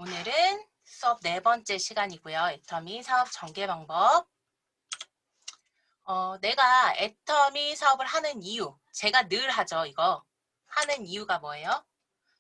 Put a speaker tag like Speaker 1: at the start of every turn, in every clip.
Speaker 1: 오늘은 수업 네 번째 시간이고요. 애터미 사업 전개 방법. 내가 애터미 사업을 하는 이유, 제가 늘 하죠, 이거. 하는 이유가 뭐예요?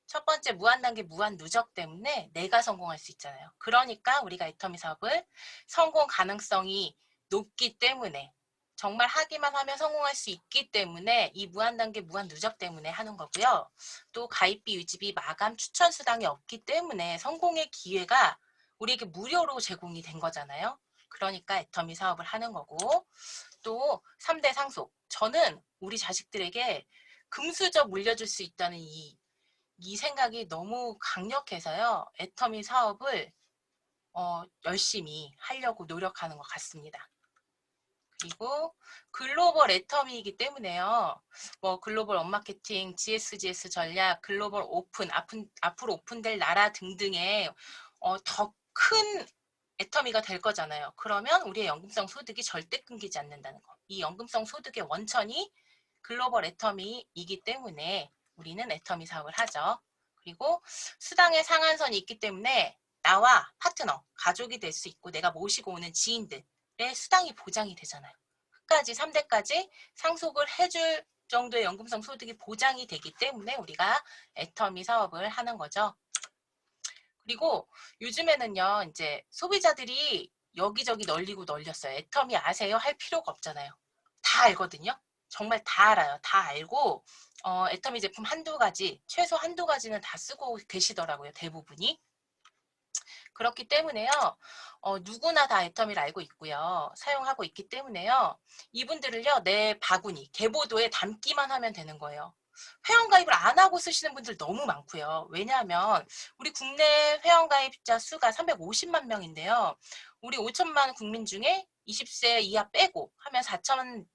Speaker 1: 첫 번째, 무한단계, 무한누적 때문에 내가 성공할 수 있잖아요. 그러니까 우리가 애터미 사업을 성공 가능성이 높기 때문에, 정말 하기만 하면 성공할 수 있기 때문에 이 무한단계, 무한누적 때문에 하는 거고요. 또 가입비, 유지비, 마감, 추천 수당이 없기 때문에 성공의 기회가 우리에게 무료로 제공이 된 거잖아요. 그러니까 애터미 사업을 하는 거고, 또 3대 상속. 저는 우리 자식들에게 금수저 물려줄 수 있다는 이 생각이 너무 강력해서요. 애터미 사업을 열심히 하려고 노력하는 것 같습니다. 그리고 글로벌 애터미이기 때문에요. 뭐 글로벌 업마케팅, GS 전략, 글로벌 오픈, 앞으로 오픈될 나라 등등의 더 큰 애터미가 될 거잖아요. 그러면 우리의 연금성 소득이 절대 끊기지 않는다는 거. 이 연금성 소득의 원천이 글로벌 애터미이기 때문에 우리는 애터미 사업을 하죠. 그리고 수당의 상한선이 있기 때문에 나와 파트너, 가족이 될 수 있고 내가 모시고 오는 지인들의 수당이 보장이 되잖아요. 끝까지 3대까지 상속을 해줄 정도의 연금성 소득이 보장이 되기 때문에 우리가 애터미 사업을 하는 거죠. 그리고 요즘에는요, 이제 소비자들이 여기저기 널리고 널렸어요. 애터미 아세요? 할 필요가 없잖아요. 다 알거든요. 정말 다 알아요. 다 알고 애터미 제품 한두 가지, 최소 한두 가지는 다 쓰고 계시더라고요. 대부분이. 그렇기 때문에요. 누구나 다 애터미를 알고 있고요. 사용하고 있기 때문에요. 이분들을요. 내 바구니, 계보도에 담기만 하면 되는 거예요. 회원가입을 안 하고 쓰시는 분들 너무 많고요. 왜냐하면 우리 국내 회원가입자 수가 350만 명인데요. 우리 5천만 국민 중에 20세 이하 빼고 하면 4천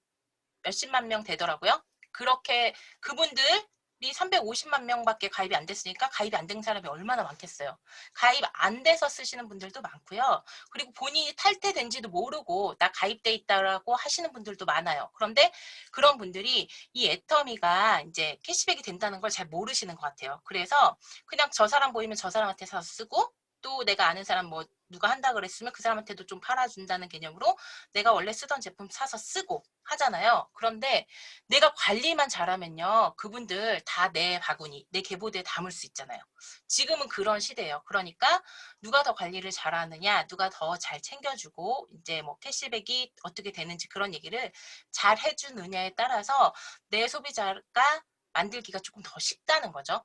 Speaker 1: 몇십만 명 되더라고요. 그렇게 그분들이 350만 명밖에 가입이 안 됐으니까 가입이 안 된 사람이 얼마나 많겠어요. 가입 안 돼서 쓰시는 분들도 많고요. 그리고 본인이 탈퇴된지도 모르고 나 가입돼 있다라고 하시는 분들도 많아요. 그런데 그런 분들이 이 애터미가 이제 캐시백이 된다는 걸 잘 모르시는 것 같아요. 그래서 그냥 저 사람 보이면 저 사람한테 사서 쓰고 또 내가 아는 사람 뭐 누가 한다 그랬으면 그 사람한테도 좀 팔아준다는 개념으로 내가 원래 쓰던 제품 사서 쓰고 하잖아요. 그런데 내가 관리만 잘하면요. 그분들 다 내 바구니, 내 계보대에 담을 수 있잖아요. 지금은 그런 시대예요. 그러니까 누가 더 관리를 잘하느냐, 누가 더 잘 챙겨주고 이제 뭐 캐시백이 어떻게 되는지 그런 얘기를 잘 해주느냐에 따라서 내 소비자가 만들기가 조금 더 쉽다는 거죠.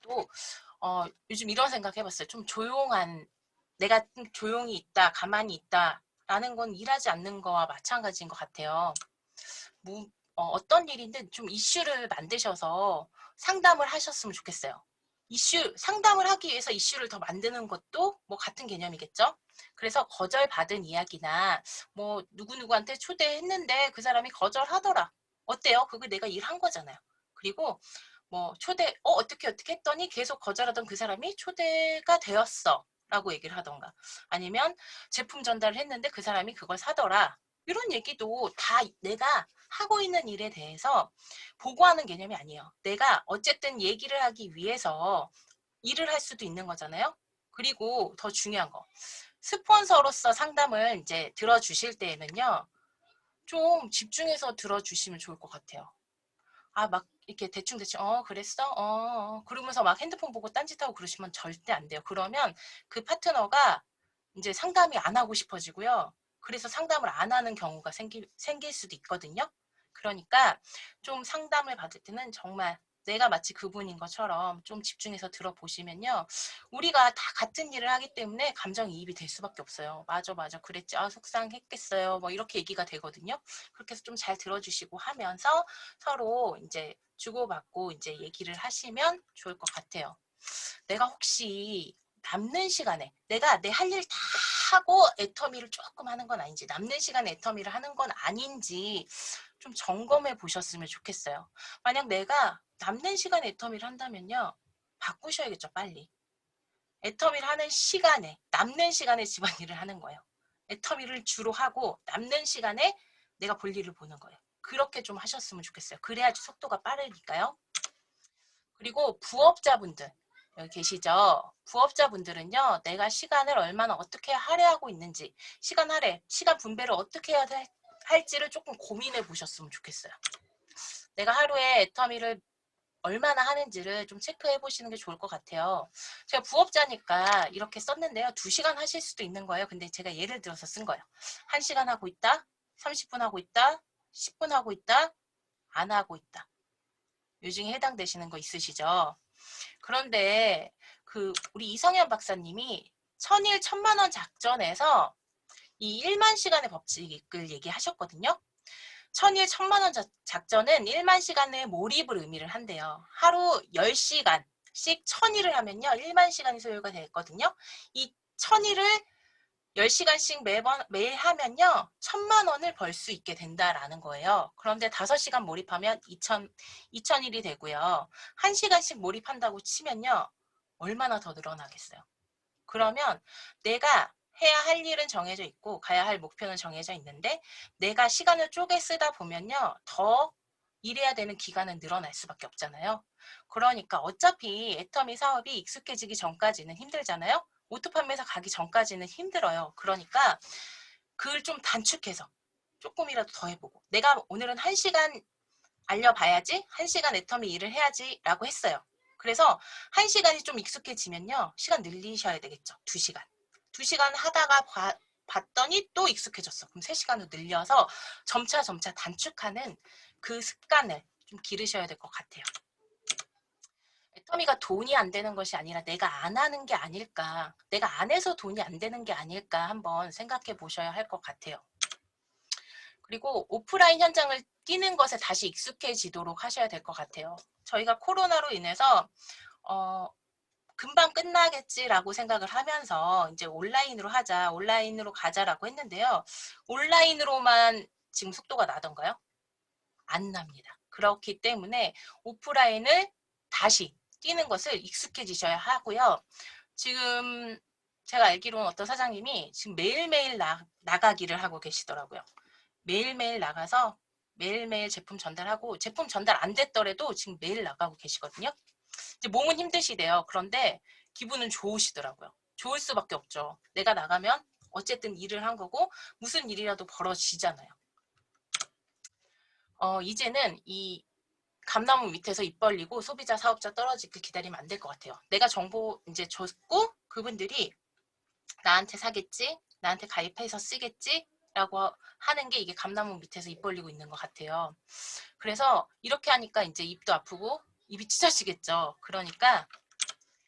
Speaker 1: 또 요즘 이런 생각 해봤어요. 좀 조용한, 내가 좀 조용히 있다, 가만히 있다 라는 건 일하지 않는 거와 마찬가지인 것 같아요. 뭐, 어떤 일인데 좀 이슈를 만드셔서 상담을 하셨으면 좋겠어요. 상담을 하기 위해서 이슈를 더 만드는 것도 뭐 같은 개념이겠죠? 그래서 거절받은 이야기나 뭐 누구누구한테 초대했는데 그 사람이 거절하더라. 어때요? 그거 내가 일한 거잖아요. 그리고 뭐 어떻게 했더니 계속 거절하던 그 사람이 초대가 되었어. 라고 얘기를 하던가. 아니면 제품 전달을 했는데 그 사람이 그걸 사더라. 이런 얘기도 다 내가 하고 있는 일에 대해서 보고하는 개념이 아니에요. 내가 어쨌든 얘기를 하기 위해서 일을 할 수도 있는 거잖아요. 그리고 더 중요한 거. 스폰서로서 상담을 이제 들어주실 때에는요. 좀 집중해서 들어주시면 좋을 것 같아요. 막 이렇게 대충대충 그랬어? 그러면서 막 핸드폰 보고 딴짓하고 그러시면 절대 안 돼요. 그러면 그 파트너가 이제 상담이 안 하고 싶어지고요. 그래서 상담을 안 하는 경우가 생길 수도 있거든요. 그러니까 좀 상담을 받을 때는 정말 내가 마치 그분인 것처럼 좀 집중해서 들어보시면요. 우리가 다 같은 일을 하기 때문에 감정이입이 될 수밖에 없어요. 맞아, 그랬지. 속상했겠어요. 뭐 이렇게 얘기가 되거든요. 그렇게 해서 좀 잘 들어주시고 하면서 서로 이제 주고받고 이제 얘기를 하시면 좋을 것 같아요. 내가 혹시 남는 시간에 내가 내 할 일 다 하고 애터미를 조금 하는 건 아닌지, 남는 시간에 애터미를 하는 건 아닌지 좀 점검해 보셨으면 좋겠어요. 만약 내가 남는 시간에 애터미를 한다면요. 바꾸셔야겠죠, 빨리. 애터미를 하는 시간에, 남는 시간에 집안일을 하는 거예요. 애터미를 주로 하고 남는 시간에 내가 볼 일을 보는 거예요. 그렇게 좀 하셨으면 좋겠어요. 그래야지 속도가 빠르니까요. 그리고 부업자분들. 여기 계시죠? 부업자분들은요, 내가 시간을 얼마나 어떻게 할애하고 있는지, 시간 할애, 시간 분배를 어떻게 해야 할지를 조금 고민해 보셨으면 좋겠어요. 내가 하루에 애터미를 얼마나 하는지를 좀 체크해 보시는 게 좋을 것 같아요. 제가 부업자니까 이렇게 썼는데요. 2시간 하실 수도 있는 거예요. 근데 제가 예를 들어서 쓴 거예요. 1시간 하고 있다, 30분 하고 있다, 10분 하고 있다, 안 하고 있다. 요 중에 해당되시는 거 있으시죠? 그런데 우리 이성현 박사님이 천일 천만원 작전에서 이 1만 시간의 법칙을 얘기하셨거든요. 천일 천만원 작전은 1만 시간의 몰입을 의미를 한대요. 하루 10시간씩 천일을 하면요. 1만 시간이 소요가 됐거든요. 이 천일을 10시간씩 매일 하면요. 1000만 원을 벌 수 있게 된다라는 거예요. 그런데 5시간 몰입하면 2000일이 되고요. 1시간씩 몰입한다고 치면요. 얼마나 더 늘어나겠어요. 그러면 내가 해야 할 일은 정해져 있고 가야 할 목표는 정해져 있는데 내가 시간을 쪼개 쓰다 보면요. 더 일해야 되는 기간은 늘어날 수밖에 없잖아요. 그러니까 어차피 애터미 사업이 익숙해지기 전까지는 힘들잖아요. 오토 판매사 가기 전까지는 힘들어요. 그러니까 그걸 좀 단축해서 조금이라도 더 해보고 내가 오늘은 1시간 알려봐야지 1시간 애터미 일을 해야지 라고 했어요. 그래서 1시간이 좀 익숙해지면요. 시간 늘리셔야 되겠죠. 2시간. 2시간 하다가 봤더니 또 익숙해졌어. 그럼 3시간으로 늘려서 점차 단축하는 그 습관을 좀 기르셔야 될 것 같아요. 애터미가 돈이 안 되는 것이 아니라 내가 안 하는 게 아닐까. 내가 안 해서 돈이 안 되는 게 아닐까 한번 생각해 보셔야 할 것 같아요. 그리고 오프라인 현장을 뛰는 것에 다시 익숙해지도록 하셔야 될 것 같아요. 저희가 코로나로 인해서 금방 끝나겠지라고 생각을 하면서 이제 온라인으로 하자, 온라인으로 가자라고 했는데요. 온라인으로만 지금 속도가 나던가요? 안 납니다. 그렇기 때문에 오프라인을 다시 뛰는 것을 익숙해지셔야 하고요. 지금 제가 알기로는 어떤 사장님이 지금 매일매일 나가기를 하고 계시더라고요. 매일매일 나가서 매일매일 제품 전달하고 제품 전달 안 됐더라도 지금 매일 나가고 계시거든요. 이제 몸은 힘드시대요. 그런데 기분은 좋으시더라고요. 좋을 수밖에 없죠. 내가 나가면 어쨌든 일을 한 거고 무슨 일이라도 벌어지잖아요. 이제는 이 감나무 밑에서 입 벌리고 소비자 사업자 떨어지길 기다리면 안 될 것 같아요. 내가 정보 이제 줬고 그분들이 나한테 사겠지? 나한테 가입해서 쓰겠지? 라고 하는 게 이게 감나무 밑에서 입 벌리고 있는 것 같아요. 그래서 이렇게 하니까 이제 입도 아프고 입이 찢어지겠죠. 그러니까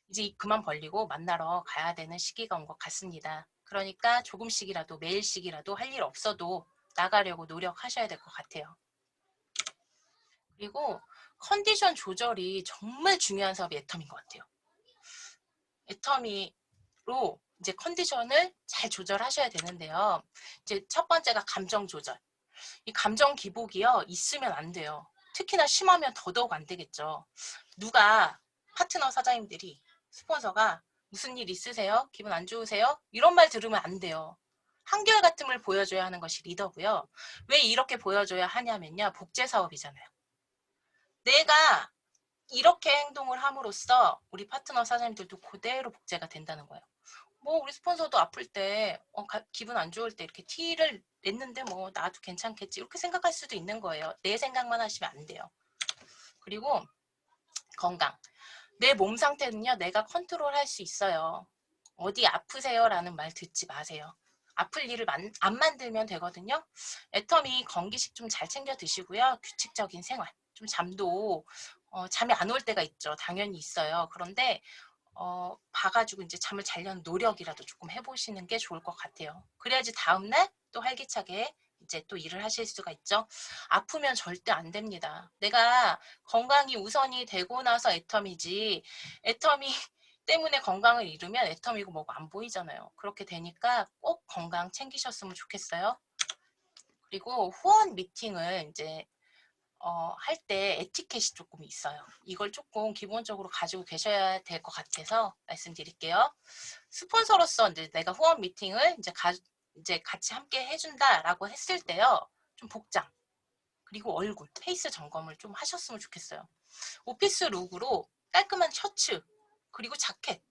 Speaker 1: 이제 입 그만 벌리고 만나러 가야 되는 시기가 온 것 같습니다. 그러니까 조금씩이라도 매일씩이라도 할 일 없어도 나가려고 노력하셔야 될 것 같아요. 그리고 컨디션 조절이 정말 중요한 사업이 애터미인 것 같아요. 애터미로 이제 컨디션을 잘 조절하셔야 되는데요. 이제 첫 번째가 감정 조절. 이 감정 기복이요 있으면 안 돼요. 특히나 심하면 더더욱 안 되겠죠. 누가 파트너 사장님들이 스폰서가 무슨 일 있으세요? 기분 안 좋으세요? 이런 말 들으면 안 돼요. 한결같음을 보여줘야 하는 것이 리더고요. 왜 이렇게 보여줘야 하냐면요. 복제 사업이잖아요. 내가 이렇게 행동을 함으로써 우리 파트너 사장님들도 그대로 복제가 된다는 거예요. 뭐 우리 스폰서도 아플 때 기분 안 좋을 때 이렇게 티를 냈는데 뭐 나도 괜찮겠지 이렇게 생각할 수도 있는 거예요. 내 생각만 하시면 안 돼요. 그리고 건강. 내 몸 상태는요. 내가 컨트롤할 수 있어요. 어디 아프세요? 라는 말 듣지 마세요. 아플 일을 안 만들면 되거든요. 애터미 건기식 좀 잘 챙겨 드시고요. 규칙적인 생활. 좀 잠도 잠이 안 올 때가 있죠. 당연히 있어요. 그런데 봐가지고 이제 잠을 자려는 노력이라도 조금 해보시는 게 좋을 것 같아요. 그래야지 다음날 또 활기차게 이제 또 일을 하실 수가 있죠. 아프면 절대 안 됩니다. 내가 건강이 우선이 되고 나서 애터미지 애터미 때문에 건강을 잃으면 애터미고 뭐고 안 보이잖아요. 그렇게 되니까 꼭 건강 챙기셨으면 좋겠어요. 그리고 후원 미팅을 이제 할 때 에티켓이 조금 있어요. 이걸 조금 기본적으로 가지고 계셔야 될 것 같아서 말씀드릴게요. 스폰서로서 이제 내가 후원 미팅을 이제 같이 함께 해준다라고 했을 때요. 좀 복장, 그리고 얼굴, 페이스 점검을 좀 하셨으면 좋겠어요. 오피스 룩으로 깔끔한 셔츠, 그리고 자켓.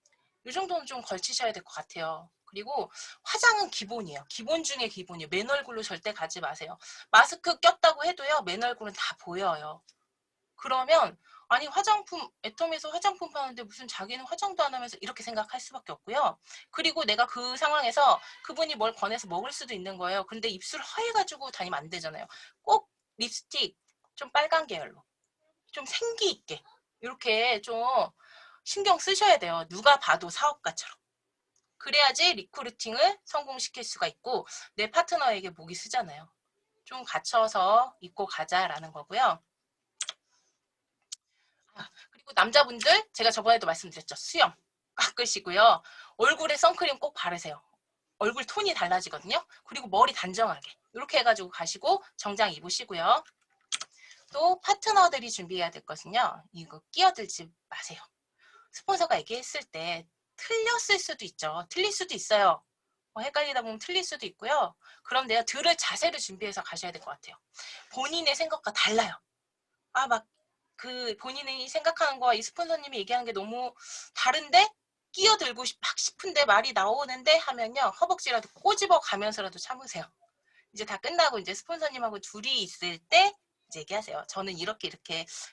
Speaker 1: 이 정도는 좀 걸치셔야 될 것 같아요. 그리고 화장은 기본이에요. 기본 중에 기본이에요. 맨 얼굴로 절대 가지 마세요. 마스크 꼈다고 해도요. 맨 얼굴은 다 보여요. 그러면 아니 화장품 애텀에서 화장품 파는데 무슨 자기는 화장도 안 하면서 이렇게 생각할 수밖에 없고요. 그리고 내가 그 상황에서 그분이 뭘 권해서 먹을 수도 있는 거예요. 근데 입술 허해가지고 다니면 안 되잖아요. 꼭 립스틱 좀 빨간 계열로 좀 생기 있게 이렇게 좀 신경 쓰셔야 돼요. 누가 봐도 사업가처럼. 그래야지 리크루팅을 성공시킬 수가 있고 내 파트너에게 목이 쓰잖아요. 좀 갖춰서 입고 가자라는 거고요. 그리고 남자분들 제가 저번에도 말씀드렸죠. 수염 깎으시고요. 얼굴에 선크림 꼭 바르세요. 얼굴 톤이 달라지거든요. 그리고 머리 단정하게 이렇게 해가지고 가시고 정장 입으시고요. 또 파트너들이 준비해야 될 것은요. 이거 끼어들지 마세요. 스폰서가 얘기했을 때 틀렸을 수도 있죠. 틀릴 수도 있어요. 헷갈리다 보면 틀릴 수도 있고요. 그런데요. 들을 자세를 준비해서 가셔야 될 것 같아요. 본인의 생각과 달라요. 막 그 본인이 생각하는 거와 이 스폰서님이 얘기하는 게 너무 다른데 끼어들고 막 싶은데 말이 나오는데 하면요. 허벅지라도 꼬집어 가면서라도 참으세요. 이제 다 끝나고 이제 스폰서님하고 둘이 있을 때 이제 얘기하세요. 저는 이렇게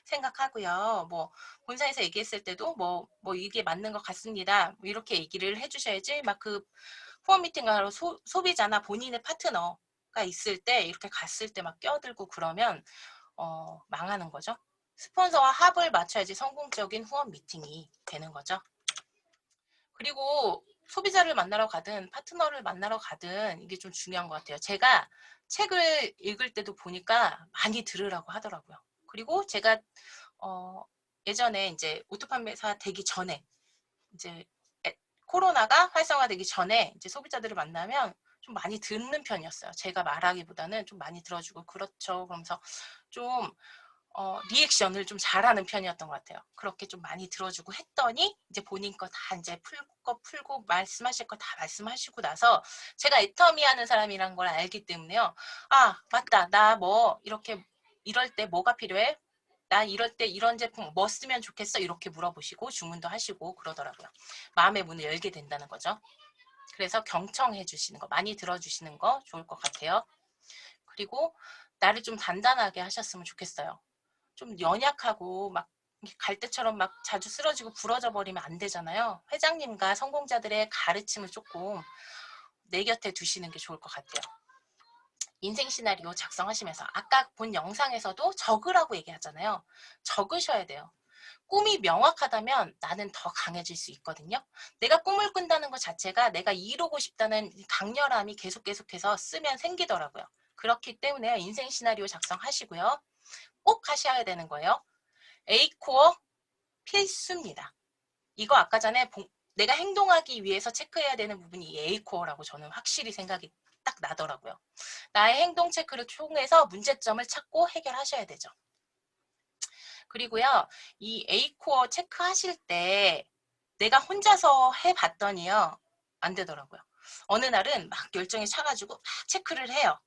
Speaker 1: 생각하고요. 뭐 본사에서 얘기했을 때도 뭐 이게 맞는 것 같습니다. 뭐 이렇게 얘기를 해주셔야지 막 그 후원 미팅하러 소비자나 본인의 파트너가 있을 때 이렇게 갔을 때 막 끼어들고 그러면 망하는 거죠. 스폰서와 합을 맞춰야지 성공적인 후원 미팅이 되는 거죠. 그리고 소비자를 만나러 가든 파트너를 만나러 가든 이게 좀 중요한 것 같아요. 제가 책을 읽을 때도 보니까 많이 들으라고 하더라고요. 그리고 제가 예전에 이제 오토 판매사 되기 전에 이제 코로나가 활성화되기 전에 이제 소비자들을 만나면 좀 많이 듣는 편이었어요. 제가 말하기보다는 좀 많이 들어주고 그렇죠. 그러면서 좀 리액션을 좀 잘하는 편이었던 것 같아요. 그렇게 좀 많이 들어주고 했더니 이제 본인 거 다 이제 풀고 말씀하실 거 다 말씀하시고 나서 제가 애터미 하는 사람이란 걸 알기 때문에요. 맞다. 나 뭐 이렇게 이럴 때 뭐가 필요해? 나 이럴 때 이런 제품 뭐 쓰면 좋겠어? 이렇게 물어보시고 주문도 하시고 그러더라고요. 마음의 문을 열게 된다는 거죠. 그래서 경청해 주시는 거, 많이 들어주시는 거 좋을 것 같아요. 그리고 나를 좀 단단하게 하셨으면 좋겠어요. 좀 연약하고 막 갈대처럼 막 자주 쓰러지고 부러져 버리면 안 되잖아요. 회장님과 성공자들의 가르침을 조금 내 곁에 두시는 게 좋을 것 같아요. 인생 시나리오 작성하시면서 아까 본 영상에서도 적으라고 얘기하잖아요. 적으셔야 돼요. 꿈이 명확하다면 나는 더 강해질 수 있거든요. 내가 꿈을 꾼다는 것 자체가 내가 이루고 싶다는 강렬함이 계속해서 쓰면 생기더라고요. 그렇기 때문에 인생 시나리오 작성하시고요. 꼭 하셔야 되는 거예요. A코어 필수입니다. 이거 아까 전에 내가 행동하기 위해서 체크해야 되는 부분이 A코어라고 저는 확실히 생각이 딱 나더라고요. 나의 행동 체크를 통해서 문제점을 찾고 해결하셔야 되죠. 그리고요. 이 A코어 체크하실 때 내가 혼자서 해봤더니요. 안 되더라고요. 어느 날은 막 열정이 차가지고 막 체크를 해요.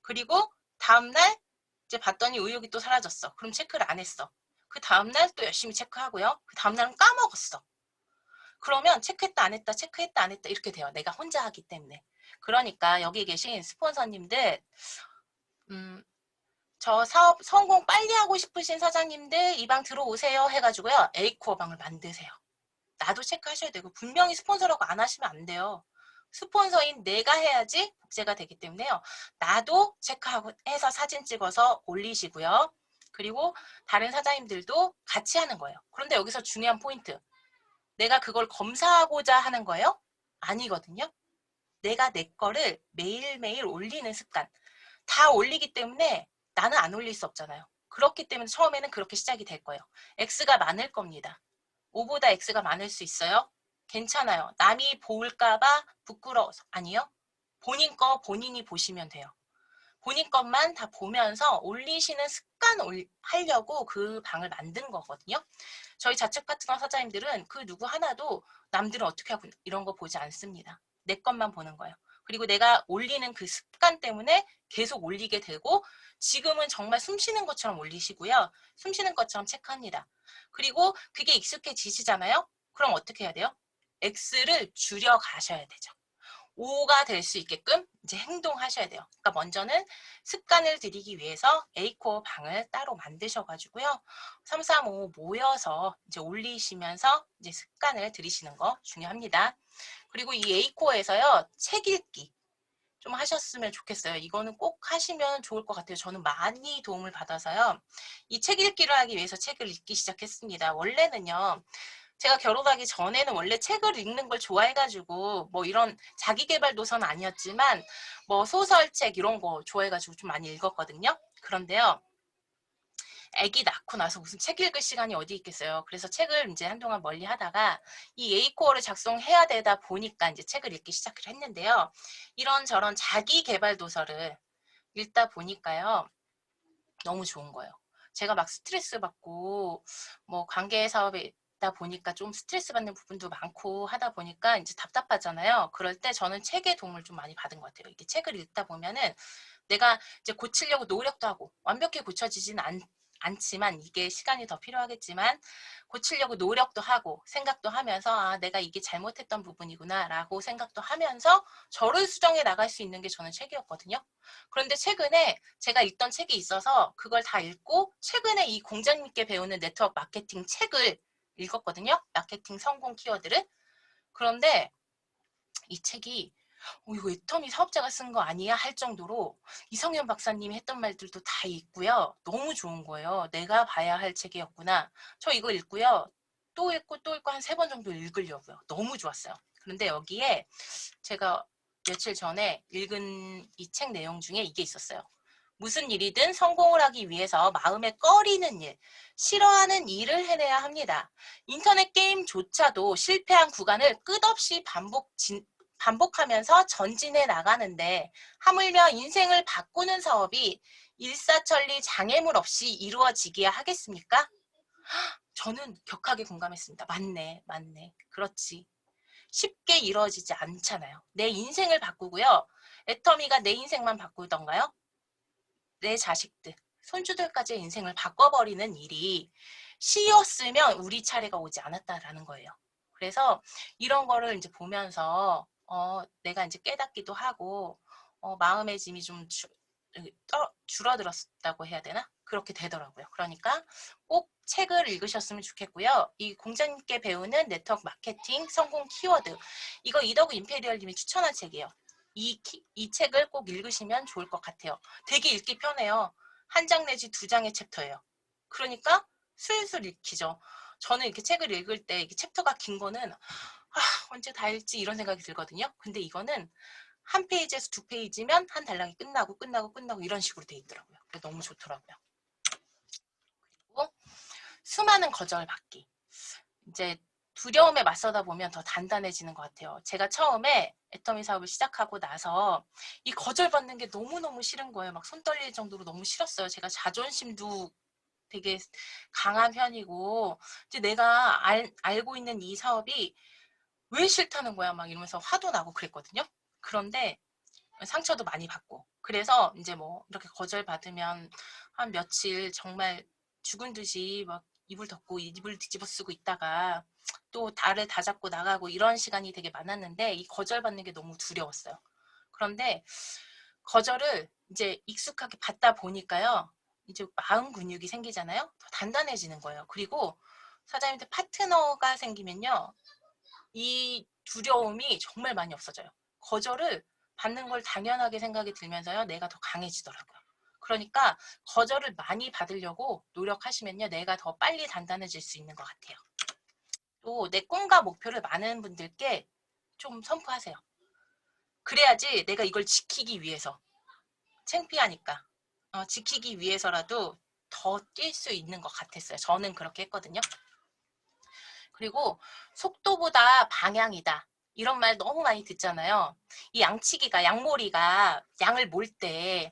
Speaker 1: 그리고 다음날 이제 봤더니 의욕이 또 사라졌어. 그럼 체크를 안 했어. 그 다음날 또 열심히 체크하고요. 그 다음날은 까먹었어. 그러면 체크했다 안 했다 체크했다 안 했다 이렇게 돼요. 내가 혼자 하기 때문에. 그러니까 여기 계신 스폰서님들 저 사업 성공 빨리 하고 싶으신 사장님들 이 방 들어오세요 해가지고요. A코어 방을 만드세요. 나도 체크하셔야 되고 분명히 스폰서라고 안 하시면 안 돼요. 스폰서인 내가 해야지 복제가 되기 때문에요. 나도 체크하고 해서 사진 찍어서 올리시고요. 그리고 다른 사장님들도 같이 하는 거예요. 그런데 여기서 중요한 포인트. 내가 그걸 검사하고자 하는 거예요? 아니거든요. 내가 내 거를 매일매일 올리는 습관. 다 올리기 때문에 나는 안 올릴 수 없잖아요. 그렇기 때문에 처음에는 그렇게 시작이 될 거예요. X가 많을 겁니다. 5보다 X가 많을 수 있어요? 괜찮아요. 남이 볼까봐 부끄러워서. 아니요. 본인 거 본인이 보시면 돼요. 본인 것만 다 보면서 올리시는 습관 하려고 그 방을 만든 거거든요. 저희 자책 파트너 사장님들은 그 누구 하나도 남들은 어떻게 하고 이런 거 보지 않습니다. 내 것만 보는 거예요. 그리고 내가 올리는 그 습관 때문에 계속 올리게 되고 지금은 정말 숨 쉬는 것처럼 올리시고요. 숨 쉬는 것처럼 체크합니다. 그리고 그게 익숙해지시잖아요. 그럼 어떻게 해야 돼요? X를 줄여 가셔야 되죠. 5가 될 수 있게끔 이제 행동하셔야 돼요. 그러니까 먼저는 습관을 들이기 위해서 A코어 방을 따로 만드셔가지고요. 3, 3, 5 모여서 이제 올리시면서 이제 습관을 들이시는 거 중요합니다. 그리고 이 A코어에서요, 책 읽기 좀 하셨으면 좋겠어요. 이거는 꼭 하시면 좋을 것 같아요. 저는 많이 도움을 받아서요. 이 책 읽기를 하기 위해서 책을 읽기 시작했습니다. 원래는요. 제가 결혼하기 전에는 원래 책을 읽는 걸 좋아해가지고 뭐 이런 자기계발 도서는 아니었지만 뭐 소설책 이런 거 좋아해가지고 좀 많이 읽었거든요. 그런데요. 아기 낳고 나서 무슨 책 읽을 시간이 어디 있겠어요. 그래서 책을 이제 한동안 멀리 하다가 이 A코어를 작성해야 되다 보니까 이제 책을 읽기 시작을 했는데요. 이런저런 자기 개발 도서를 읽다 보니까요. 너무 좋은 거예요. 제가 막 스트레스 받고 뭐 관계 사업에 다 보니까 좀 스트레스 받는 부분도 많고 하다 보니까 이제 답답하잖아요. 그럴 때 저는 책의 도움을 좀 많이 받은 것 같아요. 이렇게 책을 읽다 보면은 내가 이제 고치려고 노력도 하고 완벽히 고쳐지진 않지만 이게 시간이 더 필요하겠지만 고치려고 노력도 하고 생각도 하면서 아 내가 이게 잘못했던 부분이구나 라고 생각도 하면서 저를 수정해 나갈 수 있는 게 저는 책이었거든요. 그런데 최근에 제가 읽던 책이 있어서 그걸 다 읽고 최근에 이 공자님께 배우는 네트워크 마케팅 책을 읽었거든요. 마케팅 성공 키워드를. 그런데 이 책이 이거 애터미 사업자가 쓴 거 아니야? 할 정도로 이성현 박사님이 했던 말들도 다 있고요. 너무 좋은 거예요. 내가 봐야 할 책이었구나. 저 이거 읽고요. 또 읽고 또 읽고 한 3번 정도 읽으려고요. 너무 좋았어요. 그런데 여기에 제가 며칠 전에 읽은 이 책 내용 중에 이게 있었어요. 무슨 일이든 성공을 하기 위해서 마음에 꺼리는 일, 싫어하는 일을 해내야 합니다. 인터넷 게임조차도 실패한 구간을 끝없이 반복하면서 전진해 나가는데 하물며 인생을 바꾸는 사업이 일사천리 장애물 없이 이루어지기야 하겠습니까? 저는 격하게 공감했습니다. 맞네, 맞네. 그렇지. 쉽게 이루어지지 않잖아요. 내 인생을 바꾸고요. 애터미가 내 인생만 바꾸던가요? 내 자식들, 손주들까지의 인생을 바꿔버리는 일이 쉬었으면 우리 차례가 오지 않았다라는 거예요. 그래서 이런 거를 이제 보면서 내가 이제 깨닫기도 하고 마음의 짐이 좀 줄어들었다고 해야 되나? 그렇게 되더라고요. 그러니까 꼭 책을 읽으셨으면 좋겠고요. 이 공자님께 배우는 네트워크 마케팅 성공 키워드 이거 이더구 임페리얼님이 추천한 책이에요. 이 책을 꼭 읽으시면 좋을 것 같아요. 되게 읽기 편해요. 한 장 내지 2장의 챕터예요. 그러니까 술술 읽히죠. 저는 이렇게 책을 읽을 때 이게 챕터가 긴 거는 언제 다 읽지 이런 생각이 들거든요. 근데 이거는 한 페이지에서 2페이지면 한 달랑이 끝나고 이런 식으로 돼 있더라고요. 너무 좋더라고요. 그리고 수많은 거절받기. 이제 두려움에 맞서다 보면 더 단단해지는 것 같아요. 제가 처음에 애터미 사업을 시작하고 나서 이 거절받는 게 너무너무 싫은 거예요. 막 손 떨릴 정도로 너무 싫었어요. 제가 자존심도 되게 강한 편이고 이제 내가 알고 있는 이 사업이 왜 싫다는 거야 막 이러면서 화도 나고 그랬거든요. 그런데 상처도 많이 받고 그래서 이제 뭐 이렇게 거절받으면 한 며칠 정말 죽은 듯이 막 이불 덮고 이불 뒤집어 쓰고 있다가 또 달을 다 잡고 나가고 이런 시간이 되게 많았는데 이 거절받는 게 너무 두려웠어요. 그런데 거절을 이제 익숙하게 받다 보니까요. 이제 마음 근육이 생기잖아요. 더 단단해지는 거예요. 그리고 사장님한테 파트너가 생기면요. 이 두려움이 정말 많이 없어져요. 거절을 받는 걸 당연하게 생각이 들면서요. 내가 더 강해지더라고요. 그러니까 거절을 많이 받으려고 노력하시면요. 내가 더 빨리 단단해질 수 있는 것 같아요. 또 내 꿈과 목표를 많은 분들께 좀 선포하세요. 그래야지 내가 이걸 지키기 위해서 창피하니까 지키기 위해서라도 더 뛸 수 있는 것 같았어요. 저는 그렇게 했거든요. 그리고 속도보다 방향이다. 이런 말 너무 많이 듣잖아요. 이 양치기가 양모리가 양을 몰 때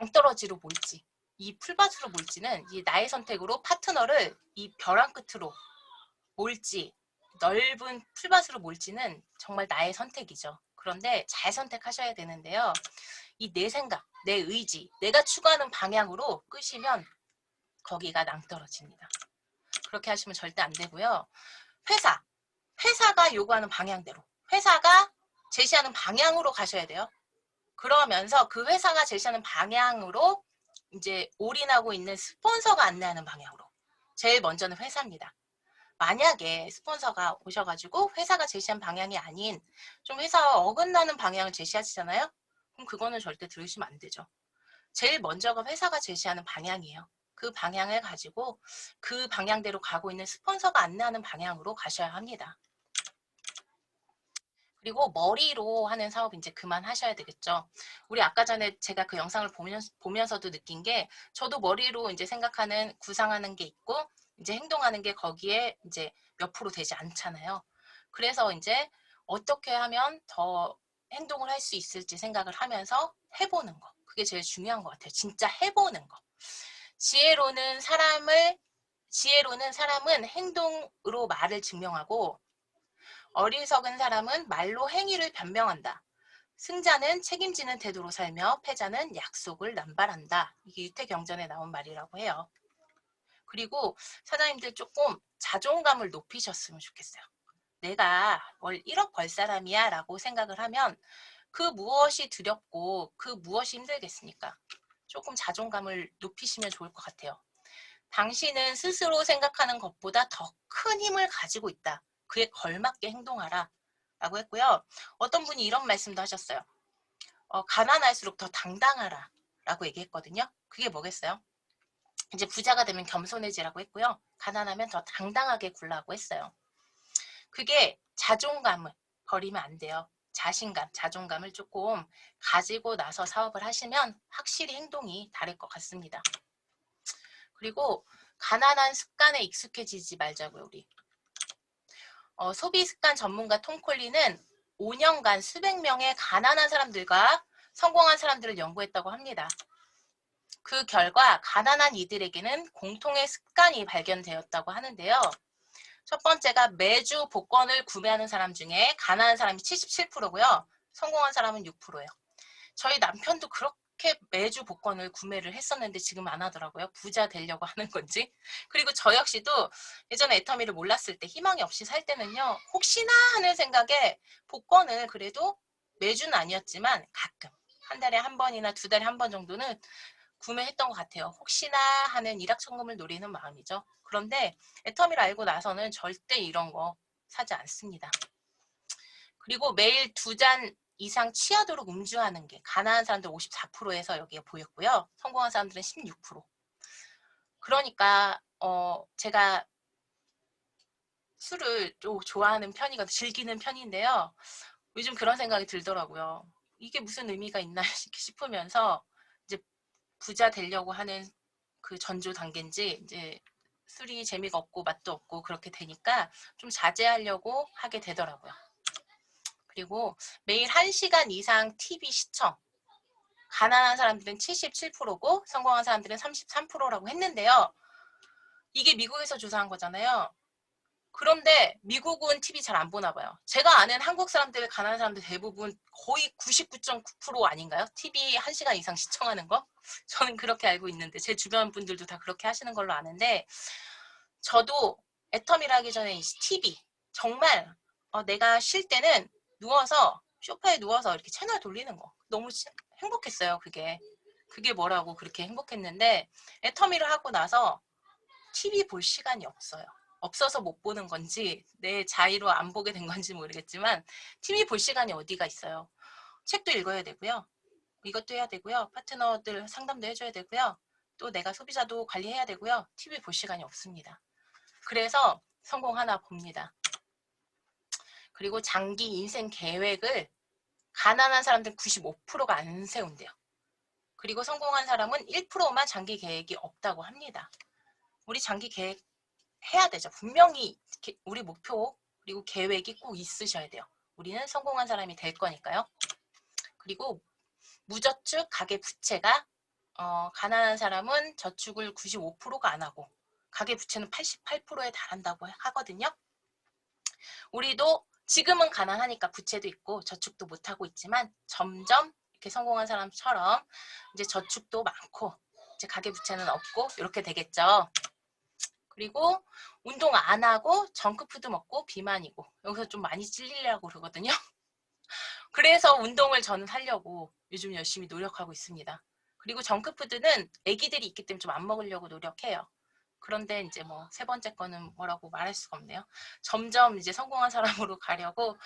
Speaker 1: 양떨어지로 몰지 이 풀밭으로 몰지는 이 나의 선택으로 파트너를 이 벼랑 끝으로 몰지 넓은 풀밭으로 몰지는 정말 나의 선택이죠. 그런데 잘 선택하셔야 되는데요. 이 내 생각, 내 의지, 내가 추구하는 방향으로 끄시면 거기가 낭떨어집니다. 그렇게 하시면 절대 안 되고요. 회사가 요구하는 방향대로, 회사가 제시하는 방향으로 가셔야 돼요. 그러면서 그 회사가 제시하는 방향으로 이제 올인하고 있는 스폰서가 안내하는 방향으로. 제일 먼저는 회사입니다. 만약에 스폰서가 오셔가지고 회사가 제시한 방향이 아닌 좀 회사와 어긋나는 방향을 제시하시잖아요. 그럼 그거는 절대 들으시면 안 되죠. 제일 먼저가 회사가 제시하는 방향이에요. 그 방향을 가지고 그 방향대로 가고 있는 스폰서가 안내하는 방향으로 가셔야 합니다. 그리고 머리로 하는 사업 이제 그만하셔야 되겠죠. 우리 아까 전에 제가 그 영상을 보면서도 느낀 게 저도 머리로 이제 생각하는 구상하는 게 있고 이제 행동하는 게 거기에 이제 몇 프로 되지 않잖아요. 그래서 이제 어떻게 하면 더 행동을 할 수 있을지 생각을 하면서 해보는 거. 그게 제일 중요한 것 같아요. 진짜 해보는 거. 지혜로는 사람은 행동으로 말을 증명하고 어리석은 사람은 말로 행위를 변명한다. 승자는 책임지는 태도로 살며 패자는 약속을 남발한다. 이게 유태경전에 나온 말이라고 해요. 그리고 사장님들 조금 자존감을 높이셨으면 좋겠어요. 내가 월 1억 벌 사람이야 라고 생각을 하면 그 무엇이 두렵고 그 무엇이 힘들겠습니까? 조금 자존감을 높이시면 좋을 것 같아요. 당신은 스스로 생각하는 것보다 더 큰 힘을 가지고 있다. 그에 걸맞게 행동하라. 라고 했고요. 어떤 분이 이런 말씀도 하셨어요. 가난할수록 더 당당하라. 라고 얘기했거든요. 그게 뭐겠어요? 이제 부자가 되면 겸손해지라고 했고요. 가난하면 더 당당하게 굴라고 했어요. 그게 자존감을 버리면 안 돼요. 자존감을 조금 가지고 나서 사업을 하시면 확실히 행동이 다를 것 같습니다. 그리고 가난한 습관에 익숙해지지 말자고요, 우리. 소비 습관 전문가 톰 콜리는 5년간 수백 명의 가난한 사람들과 성공한 사람들을 연구했다고 합니다. 그 결과 가난한 이들에게는 공통의 습관이 발견되었다고 하는데요. 첫 번째가 매주 복권을 구매하는 사람 중에 가난한 사람이 77%고요. 성공한 사람은 6%예요. 저희 남편도 그렇게 매주 복권을 구매를 했었는데 지금 안 하더라고요. 부자 되려고 하는 건지. 그리고 저 역시도 예전에 애터미를 몰랐을 때 희망이 없이 살 때는요. 혹시나 하는 생각에 복권을 그래도 매주는 아니었지만 가끔 한 달에 한 번이나 두 달에 한 번 정도는 구매했던 것 같아요. 혹시나 하는 일확천금을 노리는 마음이죠. 그런데 애터미를 알고 나서는 절대 이런 거 사지 않습니다. 그리고 매일 2잔 이상 취하도록 음주하는 게 가난한 사람들 54%에서 여기에 보였고요. 성공한 사람들은 16%. 그러니까 제가 술을 좀 좋아하는 편이거든요. 즐기는 편인데요. 요즘 그런 생각이 들더라고요. 이게 무슨 의미가 있나 싶으면서 이제 부자 되려고 하는 그 전조 단계인지 이제 술이 재미가 없고 맛도 없고 그렇게 되니까 좀 자제하려고 하게 되더라고요. 그리고 매일 1시간 이상 TV 시청. 가난한 사람들은 77%고 성공한 사람들은 33%라고 했는데요. 이게 미국에서 조사한 거잖아요. 그런데 미국은 TV 잘 안 보나 봐요. 제가 아는 한국 사람들, 가난한 사람들 대부분 거의 99.9% 아닌가요? TV 1시간 이상 시청하는 거? 저는 그렇게 알고 있는데 제 주변 분들도 다 그렇게 하시는 걸로 아는데 저도 애터미를 하기 전에 TV 정말 내가 쉴 때는 누워서 소파에 누워서 이렇게 채널 돌리는 거 너무 행복했어요. 그게 뭐라고 그렇게 행복했는데 애터미를 하고 나서 TV 볼 시간이 없어요. 없어서 못 보는 건지 내 자의로 안 보게 된 건지 모르겠지만 TV 볼 시간이 어디가 있어요. 책도 읽어야 되고요. 이것도 해야 되고요. 파트너들 상담도 해줘야 되고요. 또 내가 소비자도 관리해야 되고요. TV 볼 시간이 없습니다. 그래서 성공하나 봅니다. 그리고 장기 인생 계획을 가난한 사람들 95%가 안 세운대요. 그리고 성공한 사람은 1%만 장기 계획이 없다고 합니다. 우리 장기 계획 해야 되죠. 분명히 우리 목표 그리고 계획이 꼭 있으셔야 돼요. 우리는 성공한 사람이 될 거니까요. 그리고 무저축 가계부채가 가난한 사람은 저축을 95%가 안 하고 가계부채는 88%에 달한다고 하거든요. 우리도 지금은 가난하니까 부채도 있고 저축도 못하고 있지만 점점 이렇게 성공한 사람처럼 이제 저축도 많고 이제 가계부채는 없고 이렇게 되겠죠. 그리고 운동 안 하고 정크푸드 먹고 비만이고 여기서 좀 많이 찔리려고 그러거든요. 그래서 운동을 저는 하려고 요즘 열심히 노력하고 있습니다. 그리고 정크푸드는 아기들이 있기 때문에 좀 안 먹으려고 노력해요. 그런데 이제 뭐 세 번째 거는 뭐라고 말할 수가 없네요. 점점 이제 성공한 사람으로 가려고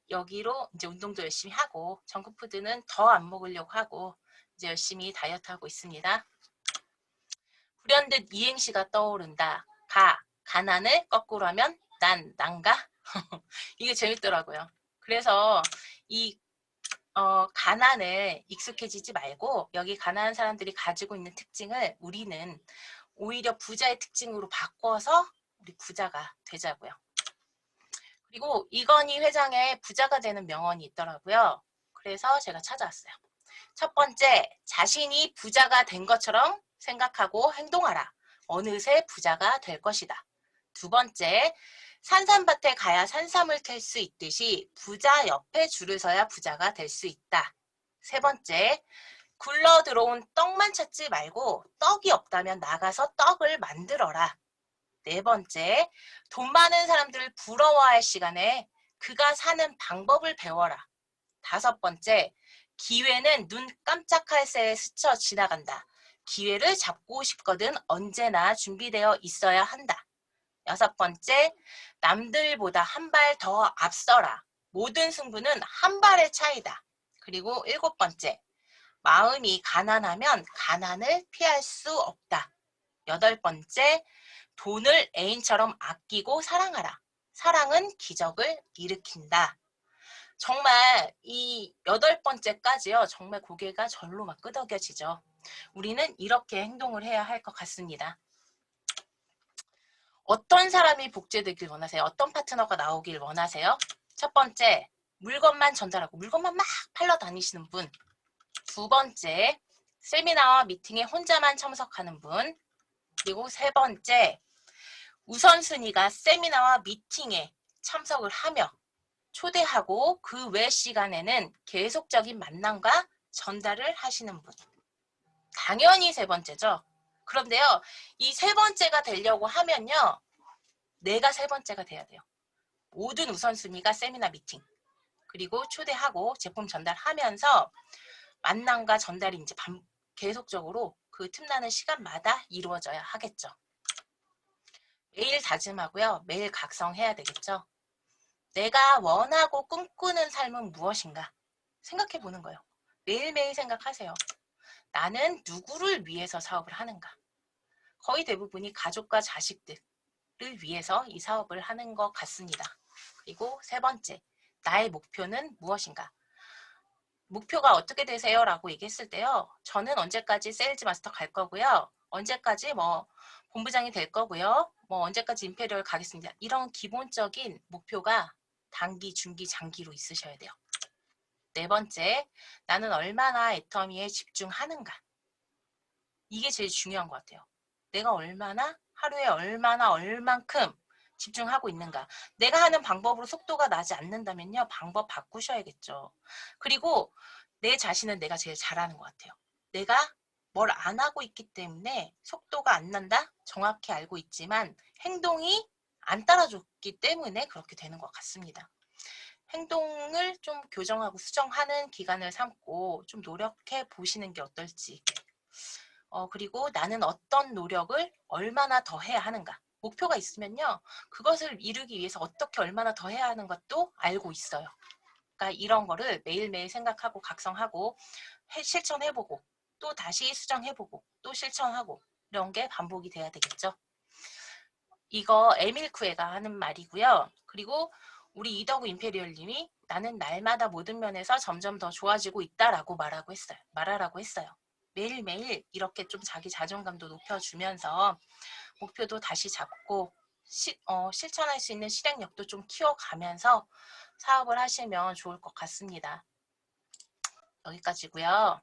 Speaker 1: 여기로 이제 운동도 열심히 하고 정크푸드는 더 안 먹으려고 하고 이제 열심히 다이어트 하고 있습니다. 불현듯 이행시가 떠오른다. 가난을 거꾸로 하면 난가? 이게 재밌더라고요. 그래서 이 가난에 익숙해지지 말고 여기 가난한 사람들이 가지고 있는 특징을 우리는 오히려 부자의 특징으로 바꿔서 우리 부자가 되자고요. 그리고 이건희 회장의 부자가 되는 명언이 있더라고요. 그래서 제가 찾아왔어요. 첫 번째, 자신이 부자가 된 것처럼 생각하고 행동하라. 어느새 부자가 될 것이다. 두 번째, 산삼밭에 가야 산삼을 캘 수 있듯이 부자 옆에 줄을 서야 부자가 될 수 있다. 세 번째, 굴러 들어온 떡만 찾지 말고 떡이 없다면 나가서 떡을 만들어라. 네 번째, 돈 많은 사람들을 부러워할 시간에 그가 사는 방법을 배워라. 다섯 번째, 기회는 눈 깜짝할 새에 스쳐 지나간다. 기회를 잡고 싶거든 언제나 준비되어 있어야 한다. 여섯 번째, 남들보다 한 발 더 앞서라. 모든 승부는 한 발의 차이다. 그리고 일곱 번째, 마음이 가난하면 가난을 피할 수 없다. 여덟 번째, 돈을 애인처럼 아끼고 사랑하라. 사랑은 기적을 일으킨다. 정말 이 여덟 번째까지요. 정말 고개가 절로 막 끄덕여지죠. 우리는 이렇게 행동을 해야 할 것 같습니다. 어떤 사람이 복제되길 원하세요? 어떤 파트너가 나오길 원하세요? 첫 번째, 물건만 전달하고 물건만 막 팔러 다니시는 분. 두 번째, 세미나와 미팅에 혼자만 참석하는 분. 그리고 세 번째, 우선순위가 세미나와 미팅에 참석을 하며 초대하고 그 외 시간에는 계속적인 만남과 전달을 하시는 분. 당연히 세 번째죠. 그런데요, 이 세 번째가 되려고 하면요, 내가 세 번째가 돼야 돼요. 모든 우선순위가 세미나 미팅, 그리고 초대하고 제품 전달하면서 만남과 전달이 이제 계속적으로 그 틈나는 시간마다 이루어져야 하겠죠. 매일 다짐하고요. 매일 각성해야 되겠죠. 내가 원하고 꿈꾸는 삶은 무엇인가? 생각해 보는 거예요. 매일매일 생각하세요. 나는 누구를 위해서 사업을 하는가? 거의 대부분이 가족과 자식들을 위해서 이 사업을 하는 것 같습니다. 그리고 세 번째, 나의 목표는 무엇인가? 목표가 어떻게 되세요? 라고 얘기했을 때요. 저는 언제까지 세일즈 마스터 갈 거고요. 언제까지 뭐 본부장이 될 거고요. 뭐 언제까지 임페리얼 가겠습니다. 이런 기본적인 목표가 단기, 중기, 장기로 있으셔야 돼요. 네 번째, 나는 얼마나 애터미에 집중하는가. 이게 제일 중요한 것 같아요. 내가 얼마나, 하루에 얼마나, 얼만큼 집중하고 있는가. 내가 하는 방법으로 속도가 나지 않는다면요. 방법 바꾸셔야겠죠. 그리고 내 자신은 내가 제일 잘하는 것 같아요. 내가 뭘 안 하고 있기 때문에 속도가 안 난다? 정확히 알고 있지만 행동이 안 따라줬기 때문에 그렇게 되는 것 같습니다. 행동을 좀 교정하고 수정하는 기간을 삼고 좀 노력해 보시는 게 어떨지. 그리고 나는 어떤 노력을 얼마나 더 해야 하는가. 목표가 있으면요. 그것을 이루기 위해서 어떻게 얼마나 더 해야 하는 것도 알고 있어요. 그러니까 이런 거를 매일매일 생각하고 각성하고 실천해보고 또 다시 수정해보고 또 실천하고 이런 게 반복이 돼야 되겠죠. 이거 에밀 쿠에가 하는 말이고요. 그리고 우리 이더구 임페리얼님이 나는 날마다 모든 면에서 점점 더 좋아지고 있다라고 말하라고 했어요. 매일매일 이렇게 좀 자기 자존감도 높여주면서 목표도 다시 잡고 실천할 수 있는 실행력도 좀 키워가면서 사업을 하시면 좋을 것 같습니다. 여기까지고요.